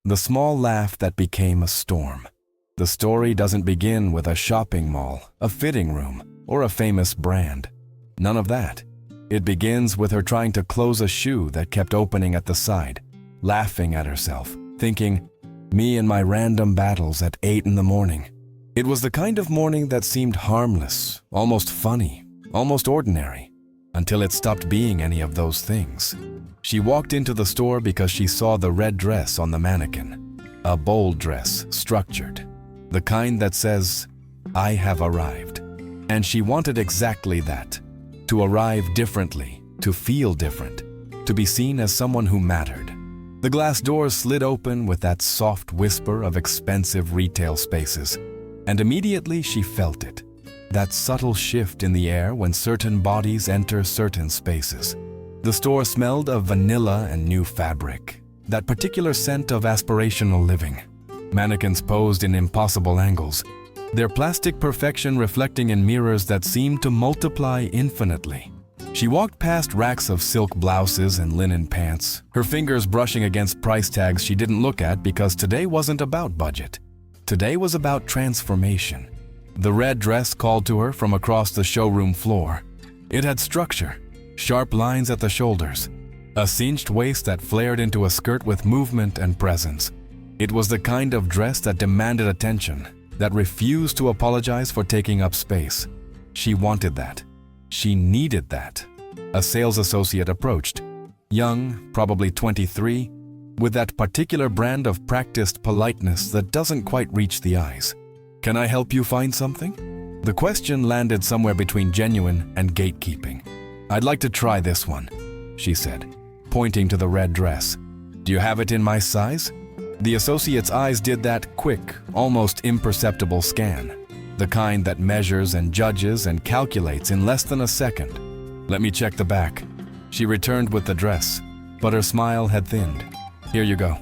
The small laugh that became a storm. The story doesn't begin with a shopping mall, a fitting room, or a famous brand. None of that. It begins with her trying to close a shoe that kept opening at the side, laughing at herself, thinking, me and my random battles at 8 in the morning. It was the kind of morning that seemed harmless, almost funny, almost ordinary, until it stopped being any of those things. She walked into the store because she saw the red dress on the mannequin. A bold dress, structured. The kind that says, I have arrived. And she wanted exactly that. To arrive differently, to feel different, to be seen as someone who mattered. The glass doors slid open with that soft whisper of expensive retail spaces, and immediately she felt it. That subtle shift in the air when certain bodies enter certain spaces. The store smelled of vanilla and new fabric, that particular scent of aspirational living. Mannequins posed in impossible angles, their plastic perfection reflecting in mirrors that seemed to multiply infinitely. She walked past racks of silk blouses and linen pants, her fingers brushing against price tags she didn't look at because today wasn't about budget. Today was about transformation. The red dress called to her from across the showroom floor. It had structure, sharp lines at the shoulders, a cinched waist that flared into a skirt with movement and presence. It was the kind of dress that demanded attention, that refused to apologize for taking up space. She wanted that. She needed that. A sales associate approached, young, probably 23, with that particular brand of practiced politeness that doesn't quite reach the eyes. Can I help you find something? The question landed somewhere between genuine and gatekeeping. I'd like to try this one, she said, pointing to the red dress. Do you have it in my size? The associate's eyes did that quick, almost imperceptible scan, the kind that measures and judges and calculates in less than a second. Let me check the back. She returned with the dress, but her smile had thinned. Here you go.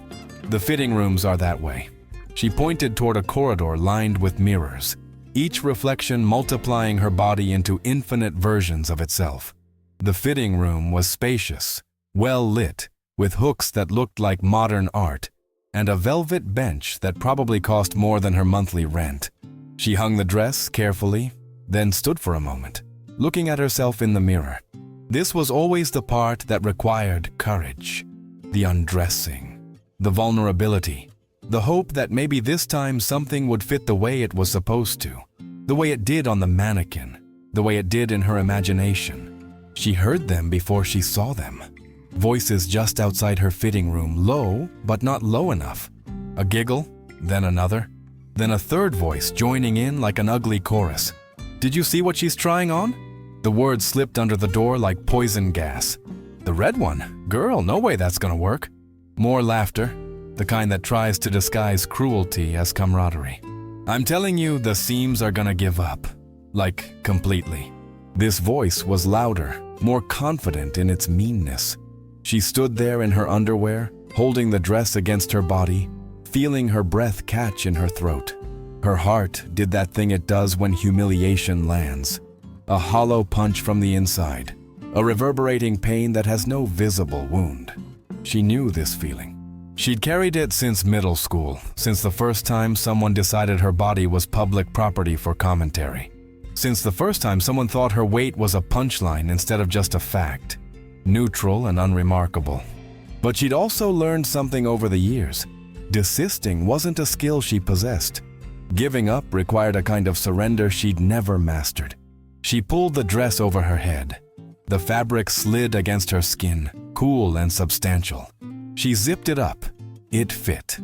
The fitting rooms are that way. She pointed toward a corridor lined with mirrors, each reflection multiplying her body into infinite versions of itself. The fitting room was spacious, well lit, with hooks that looked like modern art, and a velvet bench that probably cost more than her monthly rent. She hung the dress carefully, then stood for a moment, looking at herself in the mirror. This was always the part that required courage, the undressing, the vulnerability, the hope that maybe this time something would fit the way it was supposed to, the way it did on the mannequin, the way it did in her imagination. She heard them before she saw them. Voices just outside her fitting room, low, but not low enough. A giggle, then another, then a third voice joining in like an ugly chorus. Did you see what she's trying on? The words slipped under the door like poison gas. The red one? Girl, no way that's gonna work. More laughter, the kind that tries to disguise cruelty as camaraderie. I'm telling you, the seams are gonna give up. Like, completely. This voice was louder, more confident in its meanness. She stood there in her underwear, holding the dress against her body, feeling her breath catch in her throat. Her heart did that thing it does when humiliation lands. A hollow punch from the inside, a reverberating pain that has no visible wound. She knew this feeling. She'd carried it since middle school, since the first time someone decided her body was public property for commentary. Since the first time someone thought her weight was a punchline instead of just a fact. Neutral and unremarkable. But she'd also learned something over the years. Desisting wasn't a skill she possessed. Giving up required a kind of surrender she'd never mastered. She pulled the dress over her head. The fabric slid against her skin, cool and substantial. She zipped it up. It fit.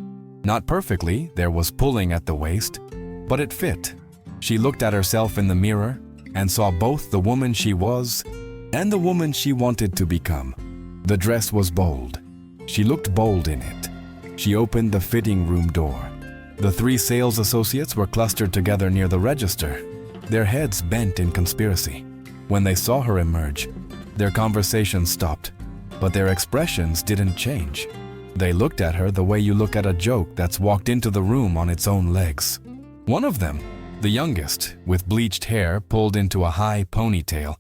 Not perfectly, there was pulling at the waist, but it fit. She looked at herself in the mirror and saw both the woman she was and the woman she wanted to become. The dress was bold. She looked bold in it. She opened the fitting room door. The 3 sales associates were clustered together near the register, their heads bent in conspiracy. When they saw her emerge, their conversation stopped, but their expressions didn't change. They looked at her the way you look at a joke that's walked into the room on its own legs. One of them, the youngest, with bleached hair pulled into a high ponytail,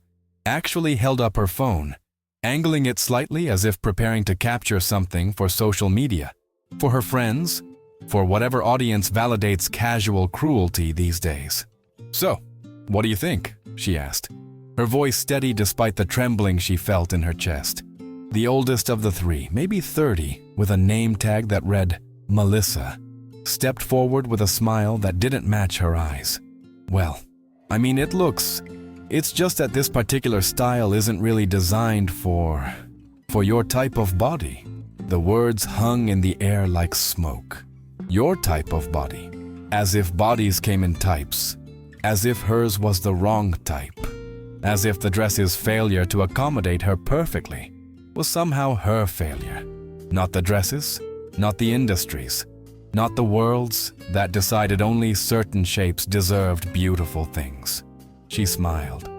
actually held up her phone, angling it slightly as if preparing to capture something for social media. For her friends? For whatever audience validates casual cruelty these days. "So, what do you think?" she asked, her voice steady despite the trembling she felt in her chest. The oldest of the three, maybe 30, with a name tag that read Melissa, stepped forward with a smile that didn't match her eyes. "Well, I mean, it's just that this particular style isn't really designed for your type of body." The words hung in the air like smoke. Your type of body. As if bodies came in types. As if hers was the wrong type. As if the dress's failure to accommodate her perfectly was somehow her failure. Not the dresses, not the industries, not the worlds that decided only certain shapes deserved beautiful things. She smiled.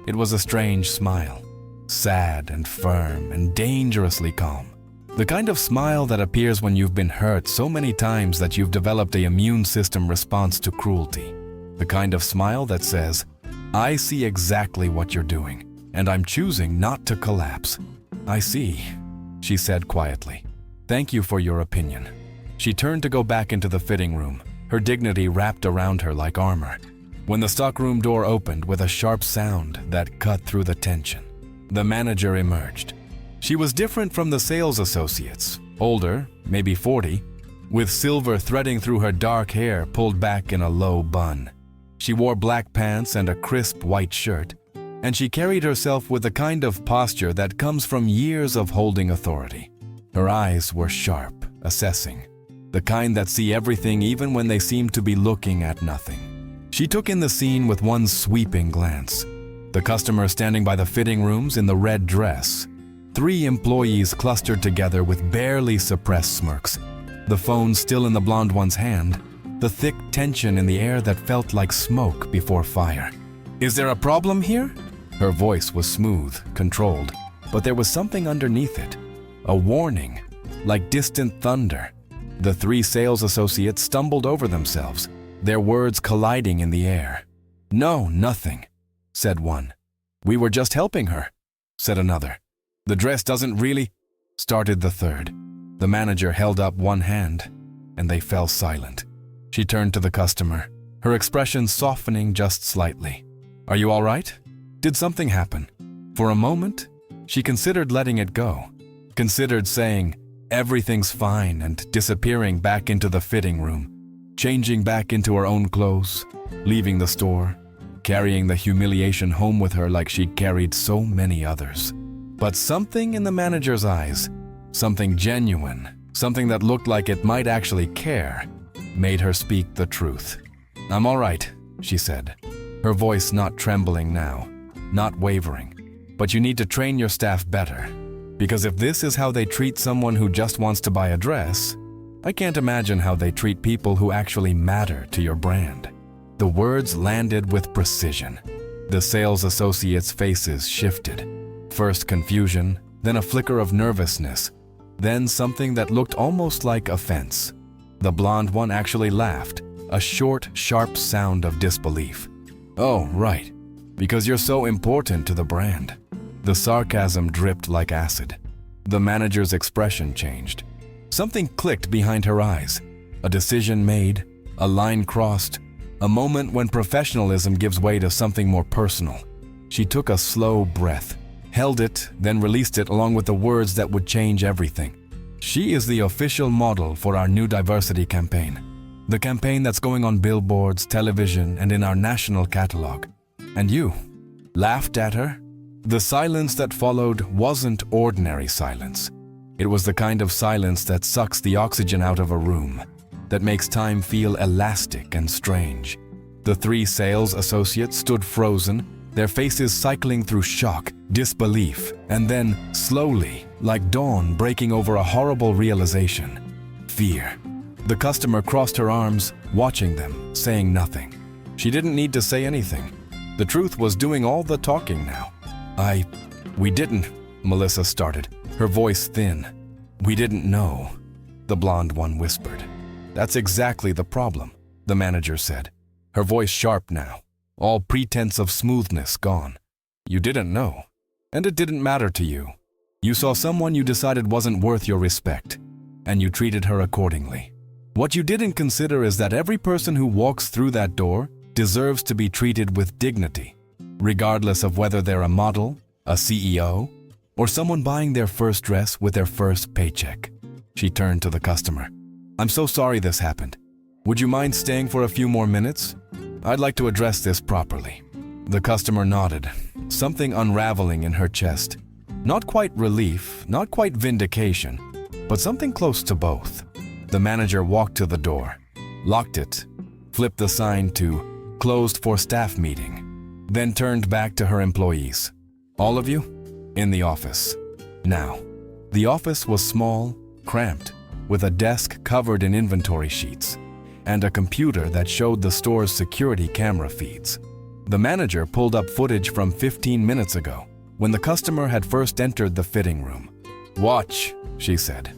It was a strange smile, sad and firm and dangerously calm. The kind of smile that appears when you've been hurt so many times that you've developed an immune system response to cruelty. The kind of smile that says, "I see exactly what you're doing, and I'm choosing not to collapse." "I see," she said quietly. "Thank you for your opinion." She turned to go back into the fitting room, her dignity wrapped around her like armor, when the stockroom door opened with a sharp sound that cut through the tension. The manager emerged. She was different from the sales associates, older, maybe 40, with silver threading through her dark hair pulled back in a low bun. She wore black pants and a crisp white shirt, and she carried herself with the kind of posture that comes from years of holding authority. Her eyes were sharp, assessing, the kind that see everything even when they seem to be looking at nothing. She took in the scene with one sweeping glance. The customer standing by the fitting rooms in the red dress. 3 employees clustered together with barely suppressed smirks. The phone still in the blonde one's hand. The thick tension in the air that felt like smoke before fire. "Is there a problem here?" Her voice was smooth, controlled, but there was something underneath it. A warning, like distant thunder. The 3 sales associates stumbled over themselves, their words colliding in the air. "No, nothing," said one. "We were just helping her," said another. "The dress doesn't really," started the third. The manager held up one hand, and they fell silent. She turned to the customer, her expression softening just slightly. "Are you all right? Did something happen?" For a moment, she considered letting it go, considered saying, "Everything's fine," and disappearing back into the fitting room, changing back into her own clothes, leaving the store, carrying the humiliation home with her like she'd carried so many others. But something in the manager's eyes, something genuine, something that looked like it might actually care, made her speak the truth. "I'm all right," she said, her voice not trembling now, not wavering. "But you need to train your staff better, because if this is how they treat someone who just wants to buy a dress, I can't imagine how they treat people who actually matter to your brand." The words landed with precision. The sales associates' faces shifted. First confusion, then a flicker of nervousness, then something that looked almost like offense. The blonde one actually laughed, a short, sharp sound of disbelief. "Oh, right, because you're so important to the brand." The sarcasm dripped like acid. The manager's expression changed. Something clicked behind her eyes. A decision made, a line crossed, a moment when professionalism gives way to something more personal. She took a slow breath, held it, then released it along with the words that would change everything. "She is the official model for our new diversity campaign. The campaign that's going on billboards, television, and in our national catalog. And you laughed at her?" The silence that followed wasn't ordinary silence. It was the kind of silence that sucks the oxygen out of a room, that makes time feel elastic and strange. The 3 sales associates stood frozen, their faces cycling through shock, disbelief, and then, slowly, like dawn breaking over a horrible realization, fear. The customer crossed her arms, watching them, saying nothing. She didn't need to say anything. The truth was doing all the talking now. We didn't," Melissa started, her voice thin. "We didn't know," the blonde one whispered. "That's exactly the problem," the manager said, her voice sharp now, all pretense of smoothness gone. "You didn't know, and it didn't matter to you. You saw someone you decided wasn't worth your respect. and you treated her accordingly. What you didn't consider is that every person who walks through that door deserves to be treated with dignity, regardless of whether they're a model, a CEO, or someone buying their first dress with their first paycheck. She turned to the customer. "I'm so sorry this happened. Would you mind staying for a few more minutes? I'd like to address this properly." The customer nodded, something unraveling in her chest. Not quite relief, not quite vindication, but something close to both. The manager walked to the door, locked it, flipped the sign to "Closed for staff meeting," then turned back to her employees. "All of you, in the office. Now." The office was small, cramped, with a desk covered in inventory sheets, and a computer that showed the store's security camera feeds. The manager pulled up footage from 15 minutes ago, when the customer had first entered the fitting room. "Watch," she said.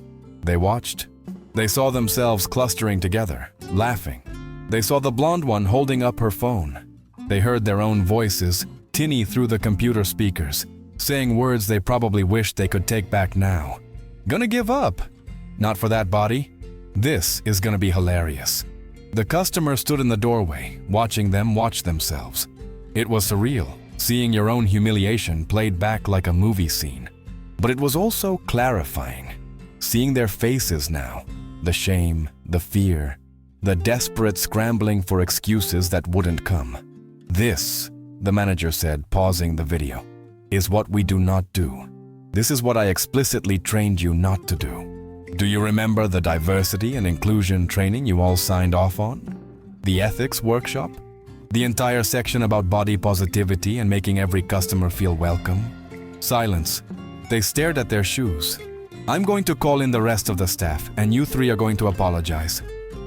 They watched. They saw themselves clustering together, laughing. They saw the blonde one holding up her phone. They heard their own voices tinny through the computer speakers, saying words they probably wished they could take back now. "Gonna give up? Not for that body. This is gonna be hilarious." The customer stood in the doorway, watching them watch themselves. It was surreal, seeing your own humiliation played back like a movie scene. But it was also clarifying, seeing their faces now, the shame, the fear, the desperate scrambling for excuses that wouldn't come. "This," the manager said, pausing the video, "is what we do not do. This is what I explicitly trained you not to do. Do you remember the diversity and inclusion training you all signed off on? The ethics workshop? The entire section about body positivity and making every customer feel welcome?" Silence. They stared at their shoes. "I'm going to call in the rest of the staff, and you three are going to apologize.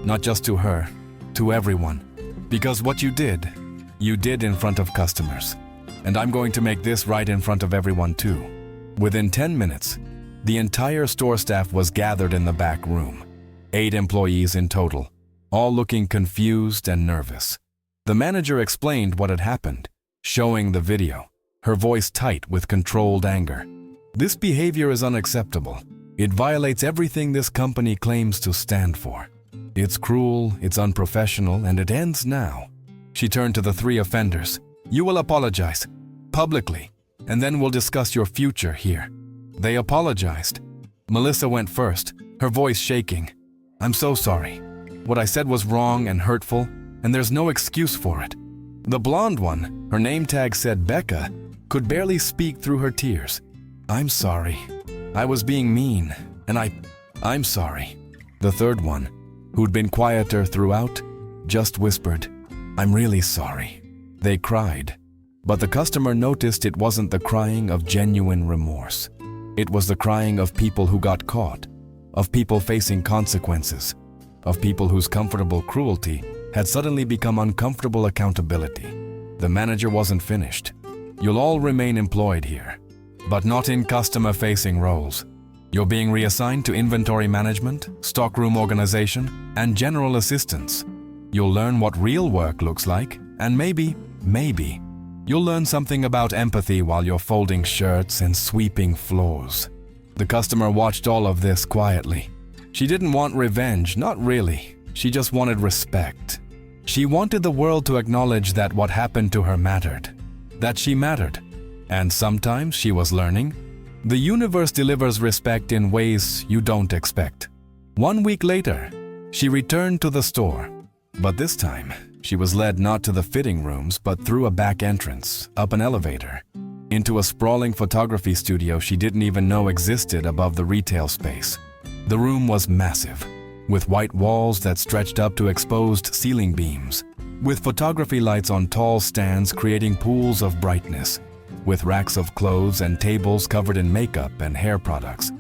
Not just to her, to everyone. Because what you did in front of customers. And I'm going to make this right in front of everyone too." Within 10 minutes, the entire store staff was gathered in the back room. 8 employees in total, all looking confused and nervous. The manager explained what had happened, showing the video, her voice tight with controlled anger. "This behavior is unacceptable. It violates everything this company claims to stand for. It's cruel, it's unprofessional, and it ends now." She turned to the 3 offenders. "You will apologize, publicly, and then we'll discuss your future here." They apologized. Melissa went first, her voice shaking. "I'm so sorry. What I said was wrong and hurtful, and there's no excuse for it." The blonde one, her name tag said Becca, could barely speak through her tears. "I'm sorry. I was being mean, and I'm sorry." The third one, who'd been quieter throughout, just whispered, "I'm really sorry." They cried, but the customer noticed it wasn't the crying of genuine remorse. It was the crying of people who got caught, of people facing consequences, of people whose comfortable cruelty had suddenly become uncomfortable accountability. The manager wasn't finished. "You'll all remain employed here, but not in customer-facing roles. You're being reassigned to inventory management, stockroom organization, and general assistance. You'll learn what real work looks like, and maybe, you'll learn something about empathy while you're folding shirts and sweeping floors." The customer watched all of this quietly. She didn't want revenge, not really. She just wanted respect. She wanted the world to acknowledge that what happened to her mattered, that she mattered. And sometimes, she was learning, the universe delivers respect in ways you don't expect. 1 week later, she returned to the store. But this time, she was led not to the fitting rooms, but through a back entrance, up an elevator, into a sprawling photography studio she didn't even know existed above the retail space. The room was massive, with white walls that stretched up to exposed ceiling beams, with photography lights on tall stands creating pools of brightness, with racks of clothes and tables covered in makeup and hair products.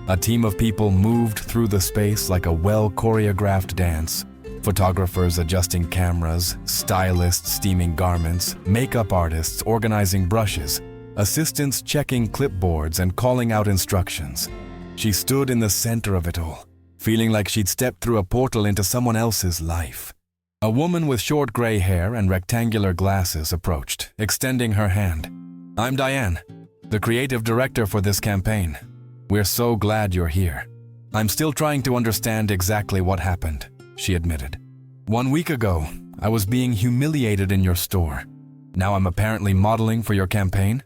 A team of people moved through the space like a well-choreographed dance. Photographers adjusting cameras, stylists steaming garments, makeup artists organizing brushes, assistants checking clipboards and calling out instructions. She stood in the center of it all, feeling like she'd stepped through a portal into someone else's life. A woman with short gray hair and rectangular glasses approached, extending her hand. "I'm Diane, the creative director for this campaign. We're so glad you're here." I'm still trying to understand exactly what happened, she admitted. 1 week ago, I was being humiliated in your store. Now I'm apparently modeling for your campaign?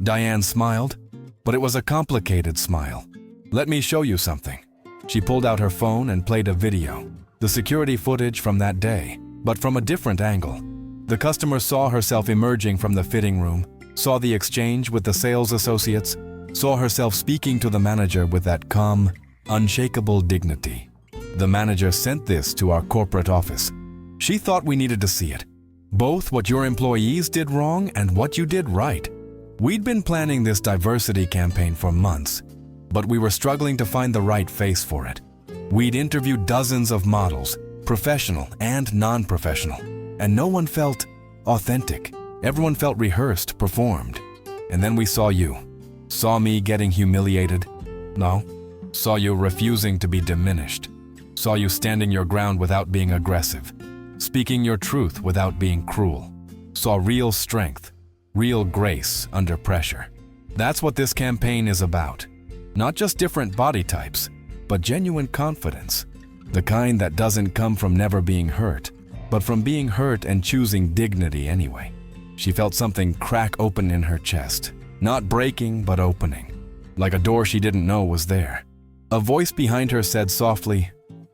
Diane smiled, but it was a complicated smile. Let me show you something. She pulled out her phone and played a video, the security footage from that day, but from a different angle. The customer saw herself emerging from the fitting room, saw the exchange with the sales associates, saw herself speaking to the manager with that calm, unshakable dignity. The manager sent this to our corporate office. She thought we needed to see it. Both what your employees did wrong and what you did right. We'd been planning this diversity campaign for months, but we were struggling to find the right face for it. We'd interviewed dozens of models, professional and non-professional, and no one felt authentic. Everyone felt rehearsed, performed. And then we saw you. Saw me getting humiliated. No. Saw you refusing to be diminished. Saw you standing your ground without being aggressive. Speaking your truth without being cruel. Saw real strength, real grace under pressure. That's what this campaign is about. Not just different body types, but genuine confidence. The kind that doesn't come from never being hurt, but from being hurt and choosing dignity anyway. She felt something crack open in her chest. Not breaking, but opening. Like a door she didn't know was there. A voice behind her said softly,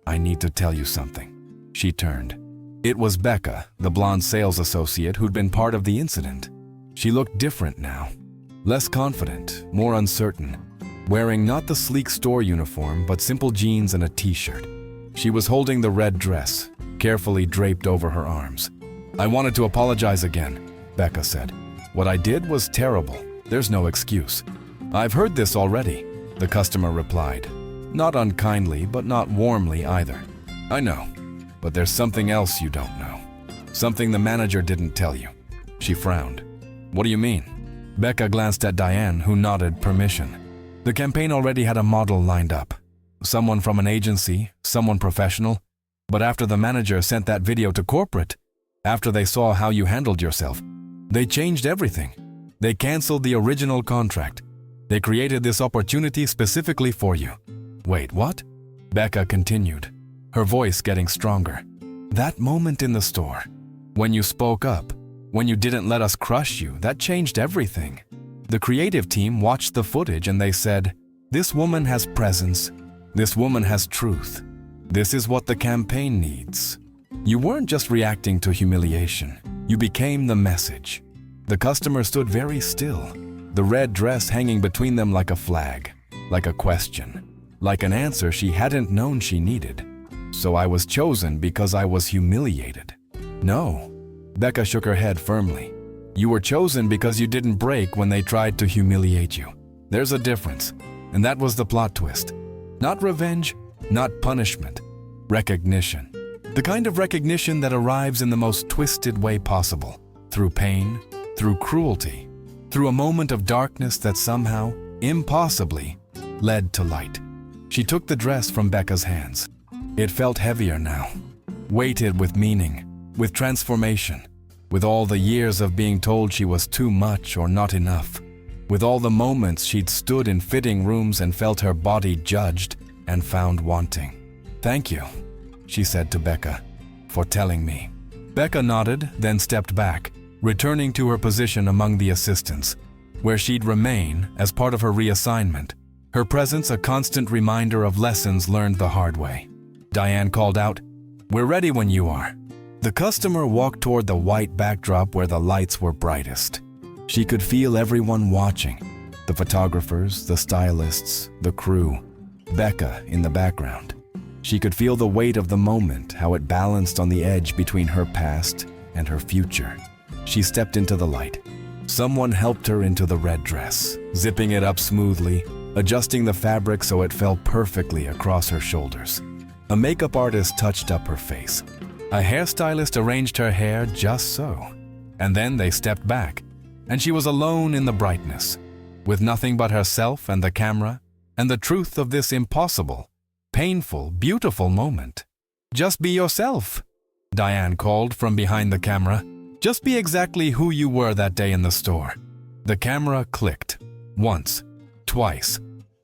"I need to tell you something." She turned. It was Becca, the blonde sales associate who'd been part of the incident. She looked different now. Less confident, more uncertain. Wearing not the sleek store uniform, but simple jeans and a t-shirt. She was holding the red dress, carefully draped over her arms. "I wanted to apologize again," Becca said. "What I did was terrible. There's no excuse." "I've heard this already," the customer replied. Not unkindly, but not warmly either. "I know, but there's something else you don't know. Something the manager didn't tell you." She frowned. "What do you mean?" Becca glanced at Diane, who nodded permission. The campaign already had a model lined up. Someone from an agency, someone professional. But after the manager sent that video to corporate, after they saw how you handled yourself, they changed everything. They canceled the original contract. They created this opportunity specifically for you. "Wait, what?" Becca continued, her voice getting stronger. "That moment in the store, when you spoke up, when you didn't let us crush you, that changed everything. The creative team watched the footage and they said, 'This woman has presence. This woman has truth. This is what the campaign needs.' You weren't just reacting to humiliation. You became the message." The customer stood very still, the red dress hanging between them like a flag, like a question, like an answer she hadn't known she needed. "So I was chosen because I was humiliated." "No." Becca shook her head firmly. "You were chosen because you didn't break when they tried to humiliate you. There's a difference, and that was the plot twist. Not revenge, not punishment. Recognition. The kind of recognition that arrives in the most twisted way possible. Through pain, through cruelty, through a moment of darkness that somehow, impossibly, led to light." She took the dress from Becca's hands. It felt heavier now, weighted with meaning, with transformation, with all the years of being told she was too much or not enough, with all the moments she'd stood in fitting rooms and felt her body judged and found wanting. "Thank you," she said to Becca, "for telling me." Becca nodded, then stepped back, returning to her position among the assistants, where she'd remain as part of her reassignment, her presence a constant reminder of lessons learned the hard way. Diane called out, "We're ready when you are." The customer walked toward the white backdrop where the lights were brightest. She could feel everyone watching, the photographers, the stylists, the crew, Becca in the background. She could feel the weight of the moment, how it balanced on the edge between her past and her future. She stepped into the light. Someone helped her into the red dress, zipping it up smoothly, adjusting the fabric so it fell perfectly across her shoulders. A makeup artist touched up her face. A hairstylist arranged her hair just so. And then they stepped back, and she was alone in the brightness, with nothing but herself and the camera, and the truth of this impossible, painful, beautiful moment. "Just be yourself," Diane called from behind the camera. "Just be exactly who you were that day in the store." The camera clicked. Once, twice.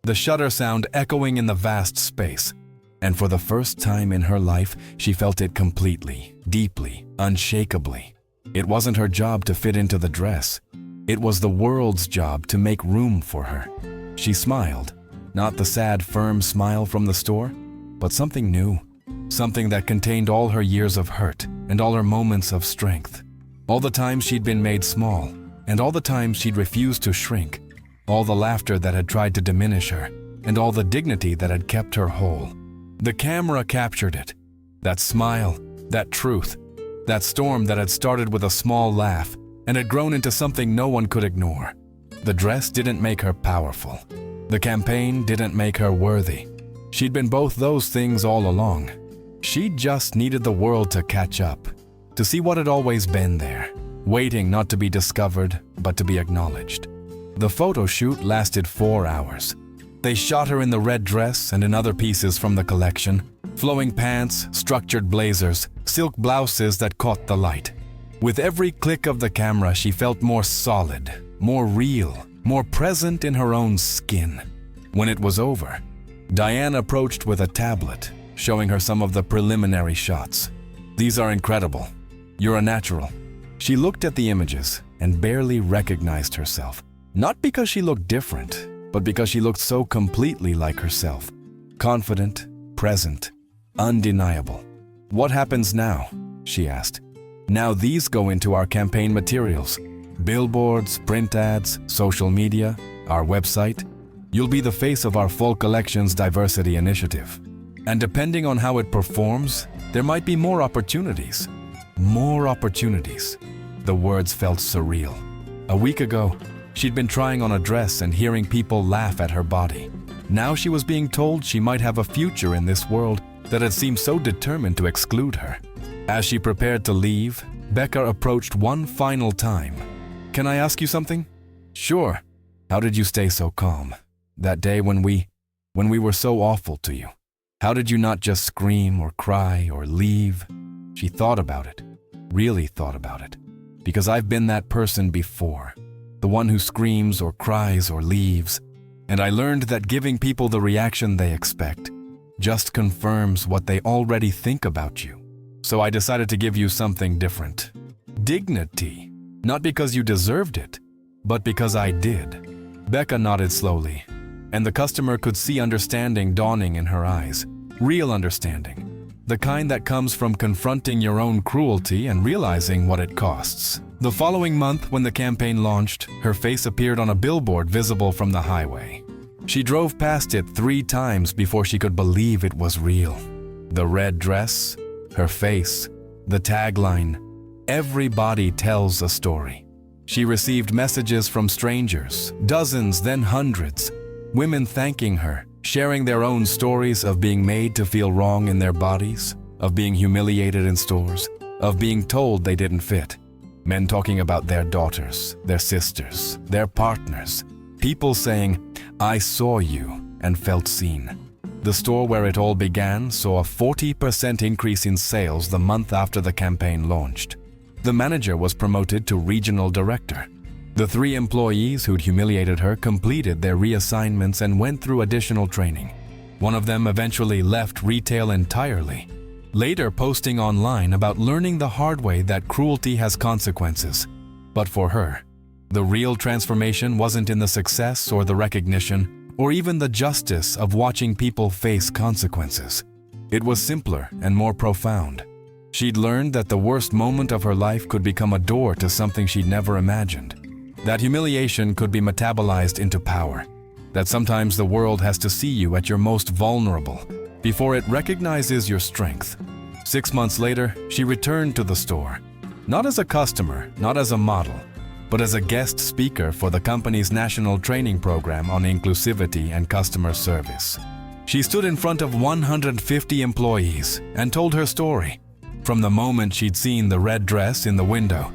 the shutter sound echoing in the vast space. And for the first time in her life, she felt it completely, deeply, unshakably. It wasn't her job to fit into the dress. It was the world's job to make room for her. She smiled, not the sad, firm smile from the store, but something new, something that contained all her years of hurt and all her moments of strength. All the times she'd been made small, and all the times she'd refused to shrink, all the laughter that had tried to diminish her, and all the dignity that had kept her whole. The camera captured it. That smile, that truth, that storm that had started with a small laugh and had grown into something no one could ignore. The dress didn't make her powerful. The campaign didn't make her worthy. She'd been both those things all along. She just needed the world to catch up, to see what had always been there, waiting not to be discovered, but to be acknowledged. The photo shoot lasted 4 hours. They shot her in the red dress and in other pieces from the collection, flowing pants, structured blazers, silk blouses that caught the light. With every click of the camera, she felt more solid, more real, more present in her own skin. When it was over, Diane approached with a tablet, showing her some of the preliminary shots. "These are incredible. You're a natural." She looked at the images and barely recognized herself. Not because she looked different, but because she looked so completely like herself. Confident, present, undeniable. "What happens now?" she asked. "Now these go into our campaign materials. Billboards, print ads, social media, our website. You'll be the face of our fall collection's diversity initiative. And depending on how it performs, there might be more opportunities." More opportunities. The words felt surreal. A week ago, she'd been trying on a dress and hearing people laugh at her body. Now she was being told she might have a future in this world that had seemed so determined to exclude her. As she prepared to leave, Becca approached one final time. "Can I ask you something?" "Sure." "How did you stay so calm? That day when we were so awful to you. How did you not just scream or cry or leave?" She thought about it, really thought about it. "Because I've been that person before. The one who screams or cries or leaves. And I learned that giving people the reaction they expect just confirms what they already think about you. So I decided to give you something different. Dignity. Not because you deserved it, but because I did." Becca nodded slowly, and the customer could see understanding dawning in her eyes. Real understanding. The kind that comes from confronting your own cruelty and realizing what it costs. The following month, when the campaign launched, her face appeared on a billboard visible from the highway. She drove past it 3 times before she could believe it was real. The red dress, her face, the tagline, "Everybody tells a story." She received messages from strangers, dozens, then hundreds, women thanking her, sharing their own stories of being made to feel wrong in their bodies, of being humiliated in stores, of being told they didn't fit. Men talking about their daughters, their sisters, their partners. People saying, "I saw you and felt seen." The store where it all began saw a 40% increase in sales the month after the campaign launched. The manager was promoted to regional director. The 3 employees who'd humiliated her completed their reassignments and went through additional training. One of them eventually left retail entirely, later posting online about learning the hard way that cruelty has consequences. But for her, the real transformation wasn't in the success or the recognition, or even the justice of watching people face consequences. It was simpler and more profound. She'd learned that the worst moment of her life could become a door to something she'd never imagined. That humiliation could be metabolized into power. That sometimes the world has to see you at your most vulnerable before it recognizes your strength. 6 months later, she returned to the store. Not as a customer, not as a model, but as a guest speaker for the company's national training program on inclusivity and customer service. She stood in front of 150 employees and told her story, from the moment she'd seen the red dress in the window,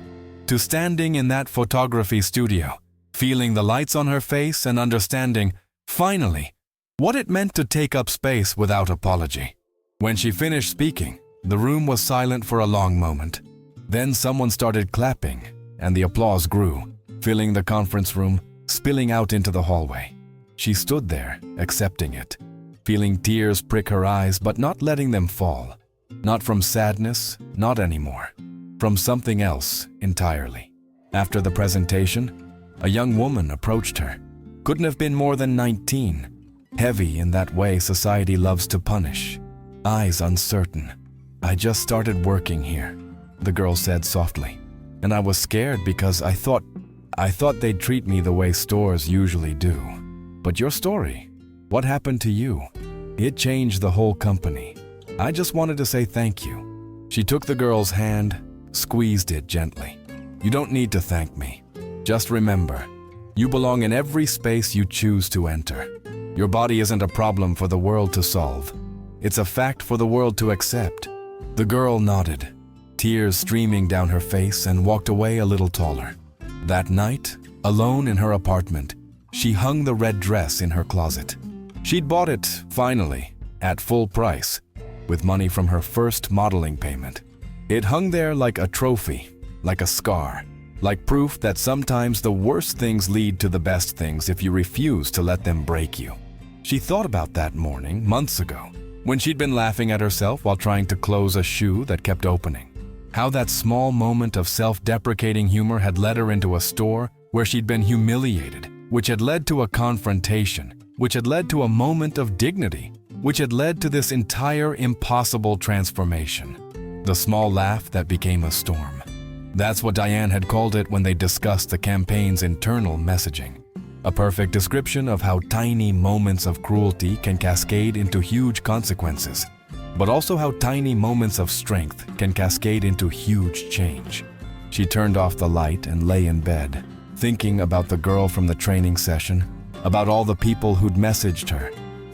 to standing in that photography studio, feeling the lights on her face and understanding, finally, what it meant to take up space without apology. When she finished speaking, the room was silent for a long moment. Then someone started clapping, and the applause grew, filling the conference room, spilling out into the hallway. She stood there, accepting it, feeling tears prick her eyes but not letting them fall. Not from sadness, not anymore. From something else entirely. After the presentation, a young woman approached her. Couldn't have been more than 19. Heavy in that way society loves to punish. Eyes uncertain. "I just started working here," the girl said softly. "And I was scared because I thought they'd treat me the way stores usually do. But your story, what happened to you? It changed the whole company. I just wanted to say thank you." She took the girl's hand, squeezed it gently. "You don't need to thank me. Just remember, you belong in every space you choose to enter. Your body isn't a problem for the world to solve. It's a fact for the world to accept." The girl nodded, tears streaming down her face, and walked away a little taller. That night, alone in her apartment, she hung the red dress in her closet. She'd bought it, finally, at full price, with money from her first modeling payment. It hung there like a trophy, like a scar, like proof that sometimes the worst things lead to the best things if you refuse to let them break you. She thought about that morning, months ago, when she'd been laughing at herself while trying to close a shoe that kept opening. How that small moment of self-deprecating humor had led her into a store where she'd been humiliated, which had led to a confrontation, which had led to a moment of dignity, which had led to this entire impossible transformation. The small laugh that became a storm. That's what Diane had called it when they discussed the campaign's internal messaging. A perfect description of how tiny moments of cruelty can cascade into huge consequences, but also how tiny moments of strength can cascade into huge change. She turned off the light and lay in bed, thinking about the girl from the training session, about all the people who'd messaged her,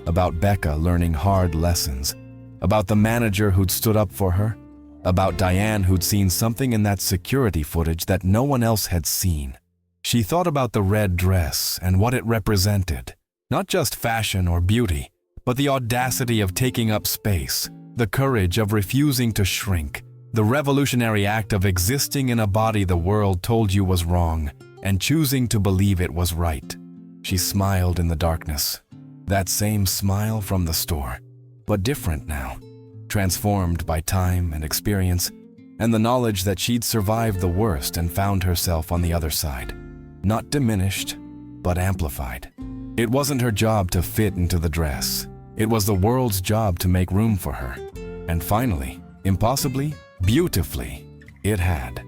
about Becca learning hard lessons, about the manager who'd stood up for her, about Diane who'd seen something in that security footage that no one else had seen. She thought about the red dress and what it represented. Not just fashion or beauty, but the audacity of taking up space, the courage of refusing to shrink, the revolutionary act of existing in a body the world told you was wrong and choosing to believe it was right. She smiled in the darkness. That same smile from the store, but different now, transformed by time and experience, and the knowledge that she'd survived the worst and found herself on the other side. Not diminished, but amplified. It wasn't her job to fit into the dress. It was the world's job to make room for her. And finally, impossibly, beautifully, it had.